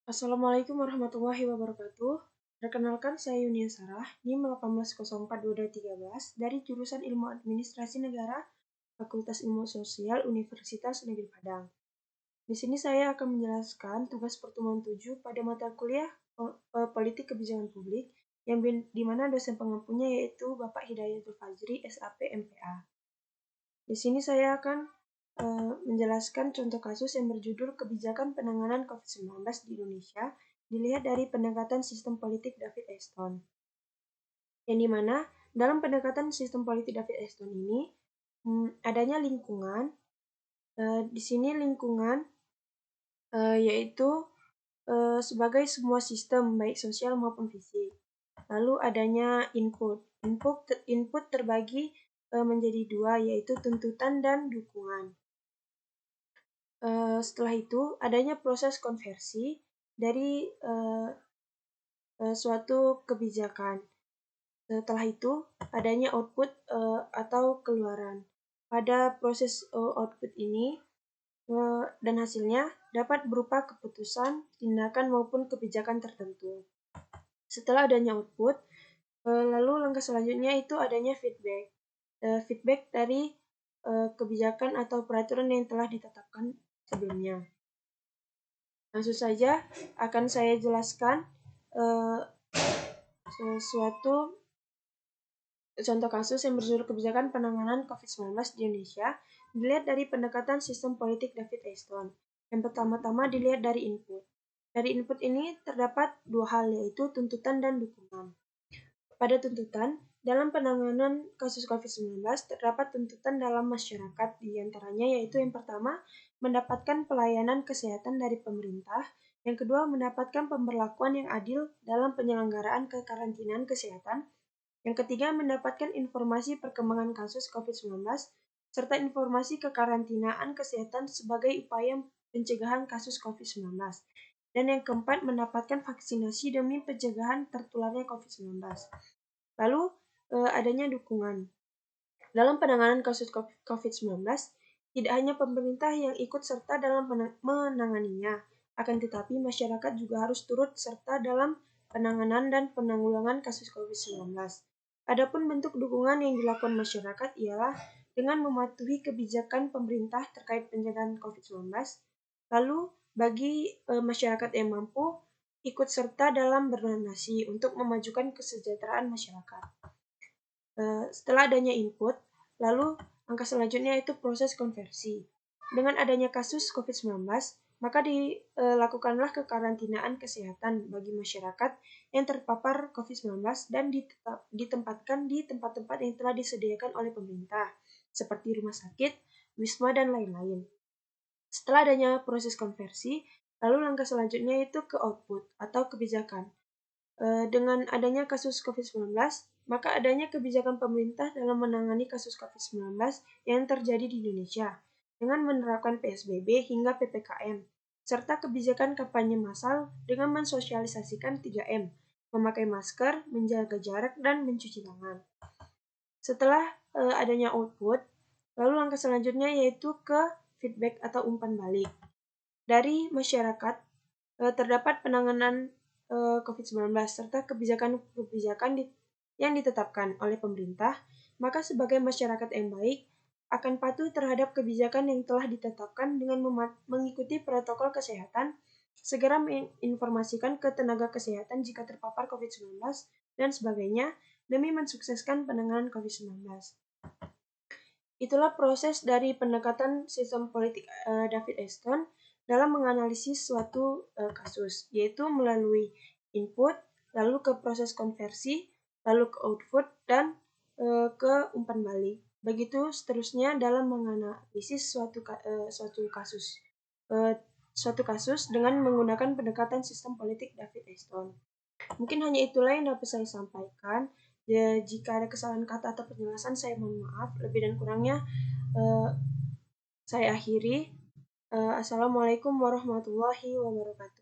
Assalamualaikum warahmatullahi wabarakatuh. Perkenalkan, saya Yunia Sarah, NIM 1804213 dari jurusan Ilmu Administrasi Negara, Fakultas Ilmu Sosial, Universitas Negeri Padang. Di sini saya akan menjelaskan tugas pertemuan 7 pada mata kuliah Politik Kebijakan Publik, yang di mana dosen pengampunya yaitu Bapak Hidayatul Fajri, SAP MPA. Di sini saya akan menjelaskan contoh kasus yang berjudul Kebijakan Penanganan COVID-19 di Indonesia dilihat dari pendekatan sistem politik David Eston. Yang dimana dalam pendekatan sistem politik David Eston ini adanya lingkungan. Di sini lingkungan yaitu sebagai semua sistem baik sosial maupun fisik. Lalu adanya input. Input terbagi menjadi dua, yaitu tuntutan dan dukungan. Setelah itu adanya proses konversi dari suatu kebijakan. Setelah itu adanya output atau keluaran. Pada proses output ini dan hasilnya dapat berupa keputusan, tindakan maupun kebijakan tertentu. Setelah adanya output, lalu langkah selanjutnya itu adanya feedback. Feedback dari kebijakan atau peraturan yang telah ditetapkan sebelumnya. Langsung saja akan saya jelaskan suatu contoh kasus yang berjudul Kebijakan Penanganan COVID-19 di Indonesia dilihat dari pendekatan sistem politik David Eston. Yang pertama-tama dilihat dari input. Dari input ini terdapat dua hal, yaitu tuntutan dan dukungan. Pada tuntutan, dalam penanganan kasus COVID-19 terdapat tuntutan dalam masyarakat, di antaranya yaitu yang pertama, mendapatkan pelayanan kesehatan dari pemerintah, yang kedua, mendapatkan pemberlakuan yang adil dalam penyelenggaraan kekarantinaan kesehatan, yang ketiga, mendapatkan informasi perkembangan kasus COVID-19, serta informasi kekarantinaan kesehatan sebagai upaya pencegahan kasus COVID-19. Dan yang keempat, mendapatkan vaksinasi demi pencegahan tertularnya COVID-19. Lalu, adanya dukungan. Dalam penanganan kasus COVID-19, tidak hanya pemerintah yang ikut serta dalam menanganinya, akan tetapi masyarakat juga harus turut serta dalam penanganan dan penanggulangan kasus COVID-19. Adapun bentuk dukungan yang dilakukan masyarakat ialah dengan mematuhi kebijakan pemerintah terkait pencegahan COVID-19, lalu bagi masyarakat yang mampu ikut serta dalam berdonasi untuk memajukan kesejahteraan masyarakat. Setelah adanya input, lalu langkah selanjutnya itu proses konversi. Dengan adanya kasus COVID-19, maka dilakukanlah kekarantinaan kesehatan bagi masyarakat yang terpapar COVID-19 dan ditempatkan di tempat-tempat yang telah disediakan oleh pemerintah, seperti rumah sakit, wisma, dan lain-lain. Setelah adanya proses konversi, lalu langkah selanjutnya itu ke output atau kebijakan. Dengan adanya kasus COVID-19, maka adanya kebijakan pemerintah dalam menangani kasus COVID-19 yang terjadi di Indonesia dengan menerapkan PSBB hingga PPKM, serta kebijakan kampanye massal dengan mensosialisasikan 3M, memakai masker, menjaga jarak, dan mencuci tangan. Setelah adanya output, lalu langkah selanjutnya yaitu ke feedback atau umpan balik. Dari masyarakat terdapat penanganan COVID-19 serta kebijakan-kebijakan yang ditetapkan oleh pemerintah, maka sebagai masyarakat yang baik akan patuh terhadap kebijakan yang telah ditetapkan dengan mengikuti protokol kesehatan, segera menginformasikan ke tenaga kesehatan jika terpapar COVID-19 dan sebagainya demi mensukseskan penanganan COVID-19. Itulah proses dari pendekatan sistem politik David Eston dalam menganalisis suatu kasus, yaitu melalui input, lalu ke proses konversi, lalu ke output, dan ke umpan balik. Begitu seterusnya dalam menganalisis suatu kasus dengan menggunakan pendekatan sistem politik David Eston. Mungkin hanya itulah yang dapat saya sampaikan. Jika ada kesalahan kata atau penjelasan, saya mohon maaf. Lebih dan kurangnya saya akhiri. Assalamualaikum warahmatullahi wabarakatuh.